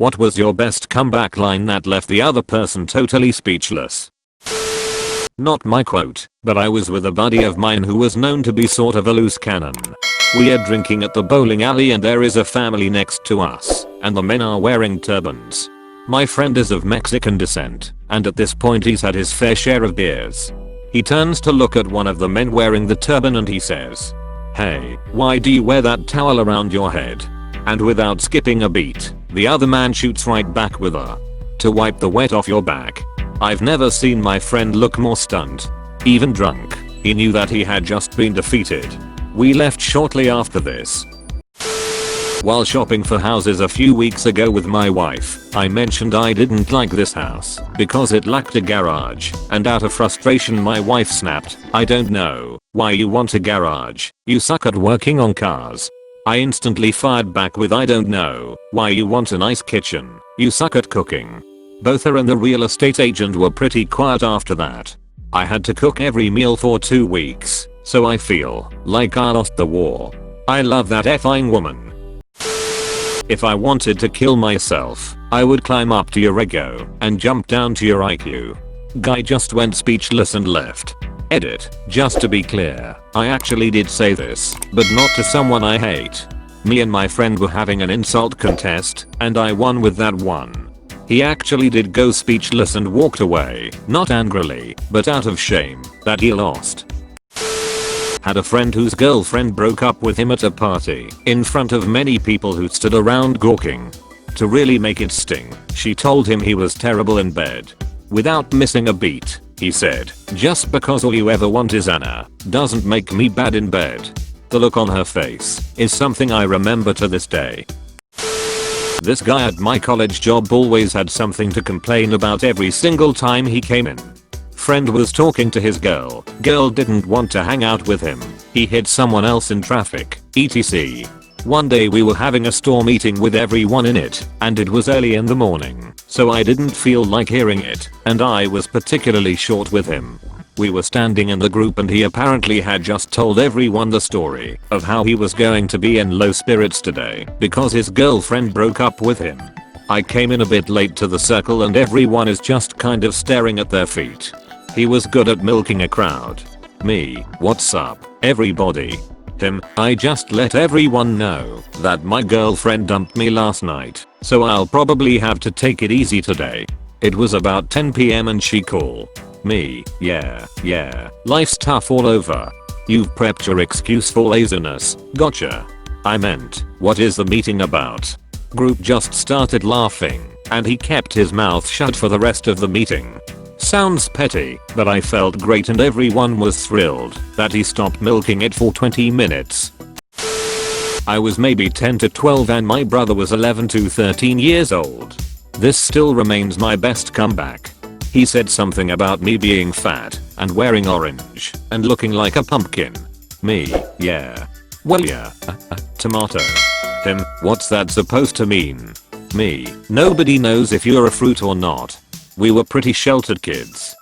What was your best comeback line that left the other person totally speechless? Not my quote, but I was with a buddy of mine who was known to be sort of a loose cannon. We are drinking at the bowling alley and there is a family next to us, and the men are wearing turbans. My friend is of Mexican descent, and at this point he's had his fair share of beers. He turns to look at one of the men wearing the turban and he says, "Hey, why do you wear that towel around your head?" And without skipping a beat, the other man shoots right back with a "to wipe the wet off your back." I've never seen my friend look more stunned. Even drunk, he knew that he had just been defeated. We left shortly after this. While shopping for houses a few weeks ago with my wife, I mentioned I didn't like this house because it lacked a garage, and out of frustration my wife snapped, "I don't know why you want a garage, you suck at working on cars." I instantly fired back with, "I don't know why you want a nice kitchen, you suck at cooking." Both her and the real estate agent were pretty quiet after that. I had to cook every meal for 2 weeks, so I feel like I lost the war. I love that effing woman. If I wanted to kill myself, I would climb up to your ego and jump down to your IQ. Guy just went speechless and left. Edit. Just to be clear, I actually did say this, but not to someone I hate. Me and my friend were having an insult contest, and I won with that one. He actually did go speechless and walked away, not angrily, but out of shame that he lost. Had a friend whose girlfriend broke up with him at a party in front of many people who stood around gawking. To really make it sting, she told him he was terrible in bed. Without missing a beat, he said, "Just because all you ever want is Anna, doesn't make me bad in bed." The look on her face is something I remember to this day. This guy at my college job always had something to complain about every single time he came in. Friend was talking to his girl didn't want to hang out with him, he hit someone else in traffic, etc. One day we were having a store meeting with everyone in it, and it was early in the morning, so I didn't feel like hearing it, and I was particularly short with him. We were standing in the group and he apparently had just told everyone the story of how he was going to be in low spirits today because his girlfriend broke up with him. I came in a bit late to the circle and everyone is just kind of staring at their feet. He was good at milking a crowd. Me, "What's up, everybody?" Him, "I just let everyone know that my girlfriend dumped me last night, so I'll probably have to take it easy today. It was about 10 PM and she called." Me, yeah, life's tough all over. You've prepped your excuse for laziness, gotcha. I meant, what is the meeting about? Group just started laughing, and he kept his mouth shut for the rest of the meeting. Sounds petty, but I felt great and everyone was thrilled that he stopped milking it for 20 minutes. I was maybe 10 to 12 and my brother was 11 to 13 years old. This still remains my best comeback. He said something about me being fat and wearing orange and looking like a pumpkin. Me, yeah. Well yeah, tomato. Him, what's that supposed to mean? Me, nobody knows if you're a fruit or not. We were pretty sheltered kids.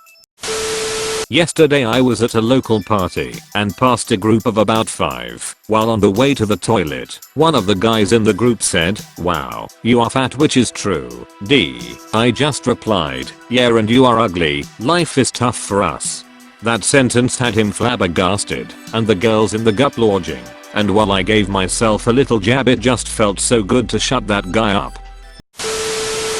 Yesterday I was at a local party and passed a group of about 5. While on the way to the toilet, one of the guys in the group said, "Wow, you are fat," which is true. I just replied, "Yeah, and you are ugly, life is tough for us." That sentence had him flabbergasted and the girls in the gut lodging, and while I gave myself a little jab it just felt so good to shut that guy up.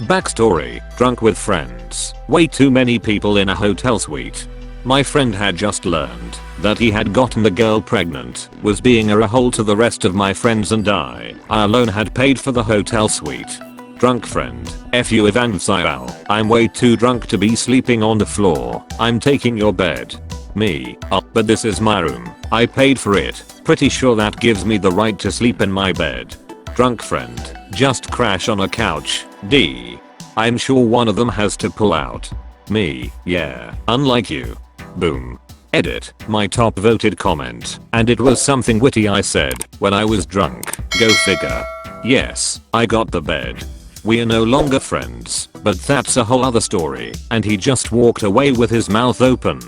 Backstory, drunk with friends, way too many people in a hotel suite. My friend had just learned that he had gotten the girl pregnant, was being a hole to the rest of my friends and I alone had paid for the hotel suite. Drunk friend, "F you Evansial, I'm way too drunk to be sleeping on the floor, I'm taking your bed." Me, "Oh, but this is my room, I paid for it, pretty sure that gives me the right to sleep in my bed." Drunk friend, "Just crash on a couch, I'm sure one of them has to pull out." Me, "Yeah, unlike you." Boom. Edit, my top voted comment, and it was something witty I said when I was drunk, go figure. Yes, I got the bed. We are no longer friends, but that's a whole other story, and he just walked away with his mouth open.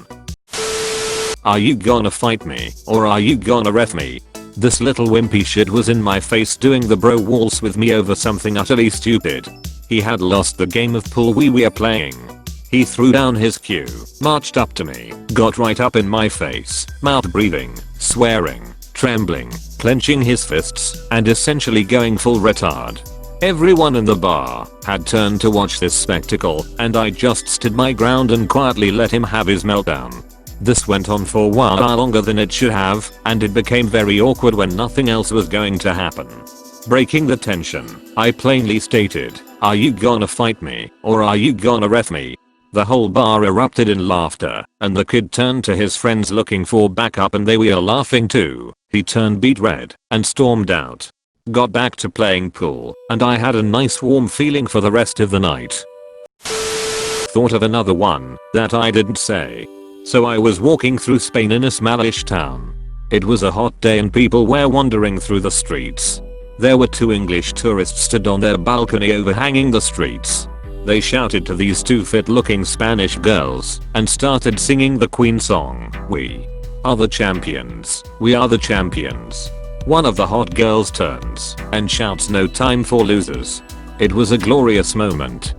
Are you gonna fight me, or are you gonna ref me? This little wimpy shit was in my face doing the bro waltz with me over something utterly stupid. He had lost the game of pool we were playing. He threw down his cue, marched up to me, got right up in my face, mouth breathing, swearing, trembling, clenching his fists, and essentially going full retard. Everyone in the bar had turned to watch this spectacle, and I just stood my ground and quietly let him have his meltdown. This went on for a while longer than it should have, and it became very awkward when nothing else was going to happen. Breaking the tension, I plainly stated, "Are you gonna fight me, or are you gonna ref me?" The whole bar erupted in laughter, and the kid turned to his friends looking for backup and they were laughing too. He turned beet red and stormed out. Got back to playing pool, and I had a nice warm feeling for the rest of the night. Thought of another one that I didn't say. So I was walking through Spain in a smallish town. It was a hot day and people were wandering through the streets. There were 2 English tourists stood on their balcony overhanging the streets. They shouted to these 2 fit-looking Spanish girls and started singing the Queen song, "We are the champions, we are the champions." One of the hot girls turns and shouts, "No time for losers." It was a glorious moment.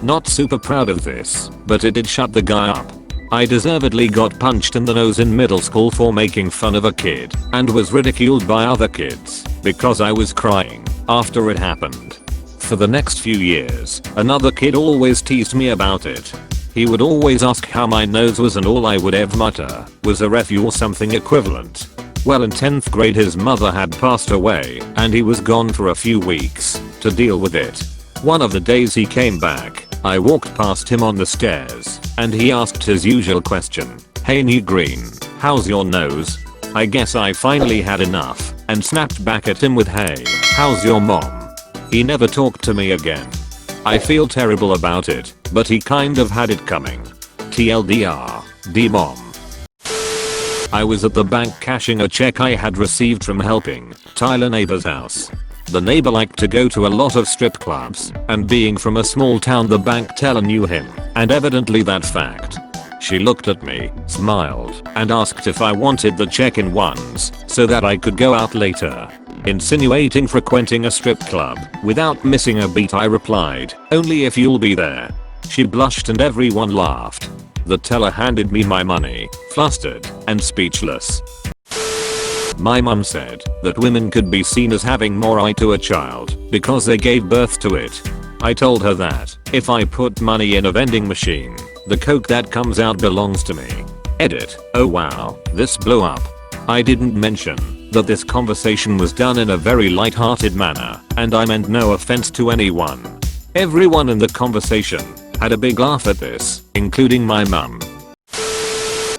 Not super proud of this, but it did shut the guy up. I deservedly got punched in the nose in middle school for making fun of a kid and was ridiculed by other kids because I was crying after it happened. For the next few years, another kid always teased me about it. He would always ask how my nose was and all I would ever mutter was a ref you or something equivalent. Well, in 10th grade his mother had passed away and he was gone for a few weeks to deal with it. One of the days he came back, I walked past him on the stairs and he asked his usual question, "Hey new green, how's your nose?" I guess I finally had enough and snapped back at him with, "Hey, how's your mom?" He never talked to me again. I feel terrible about it, but he kind of had it coming. TLDR, D-mom. I was at the bank cashing a check I had received from helping Tyler neighbor's house. The neighbor liked to go to a lot of strip clubs, and being from a small town the bank teller knew him, and evidently that fact. She looked at me, smiled, and asked if I wanted the check in ones so that I could go out later. Insinuating frequenting a strip club, without missing a beat I replied, "Only if you'll be there." She blushed and everyone laughed. The teller handed me my money, flustered and speechless. My mum said that women could be seen as having more eye to a child because they gave birth to it. I told her that if I put money in a vending machine, the coke that comes out belongs to me. Edit. Oh wow, this blew up. I didn't mention that this conversation was done in a very light-hearted manner, and I meant no offense to anyone. Everyone in the conversation had a big laugh at this, including my mum.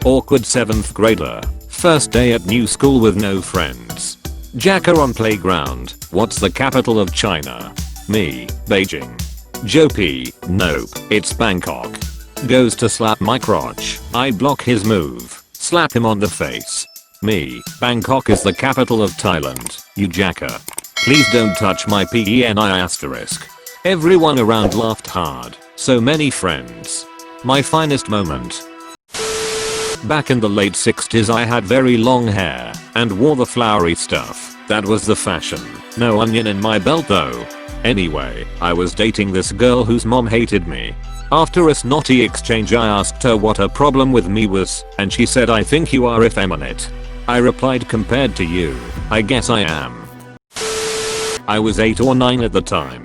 Awkward 7th grader. First day at new school with no friends. Jacker on playground. What's the capital of China? Me, Beijing. Joe P. Nope, it's Bangkok. Goes to slap my crotch. I block his move. Slap him on the face. Me, Bangkok is the capital of Thailand, you jacker. Please don't touch my PENI*. Everyone around laughed hard. So many friends. My finest moment. Back in the late 60s I had very long hair and wore the flowery stuff. That was the fashion. No onion in my belt though. Anyway, I was dating this girl whose mom hated me. After a snotty exchange I asked her what her problem with me was, and she said, "I think you are effeminate." I replied, "Compared to you, I guess I am." I was 8 or 9 at the time.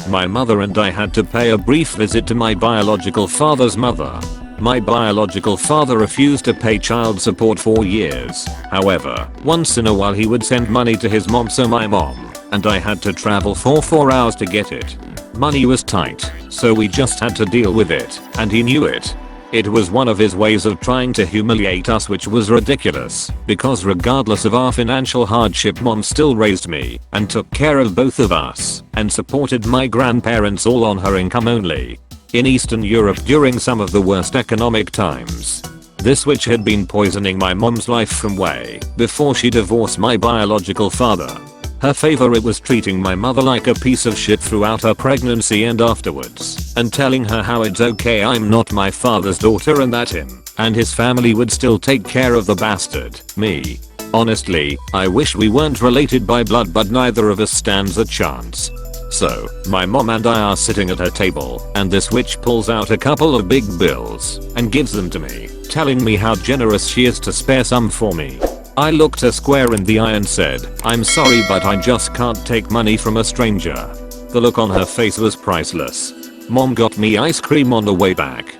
My mother and I had to pay a brief visit to my biological father's mother. My biological father refused to pay child support for years. However, once in a while he would send money to his mom, so my mom and I had to travel for 4 hours to get it. Money was tight, so we just had to deal with it, and he knew it. It was one of his ways of trying to humiliate us, which was ridiculous, because regardless of our financial hardship mom still raised me and took care of both of us and supported my grandparents all on her income only. In Eastern Europe during some of the worst economic times. This which had been poisoning my mom's life from way before she divorced my biological father. Her favorite was treating my mother like a piece of shit throughout her pregnancy and afterwards, and telling her how it's okay I'm not my father's daughter and that him and his family would still take care of the bastard, me. Honestly, I wish we weren't related by blood, but neither of us stands a chance. So, my mom and I are sitting at her table, and this witch pulls out a couple of big bills and gives them to me, telling me how generous she is to spare some for me. I looked her square in the eye and said, "I'm sorry, but I just can't take money from a stranger." The look on her face was priceless. Mom got me ice cream on the way back.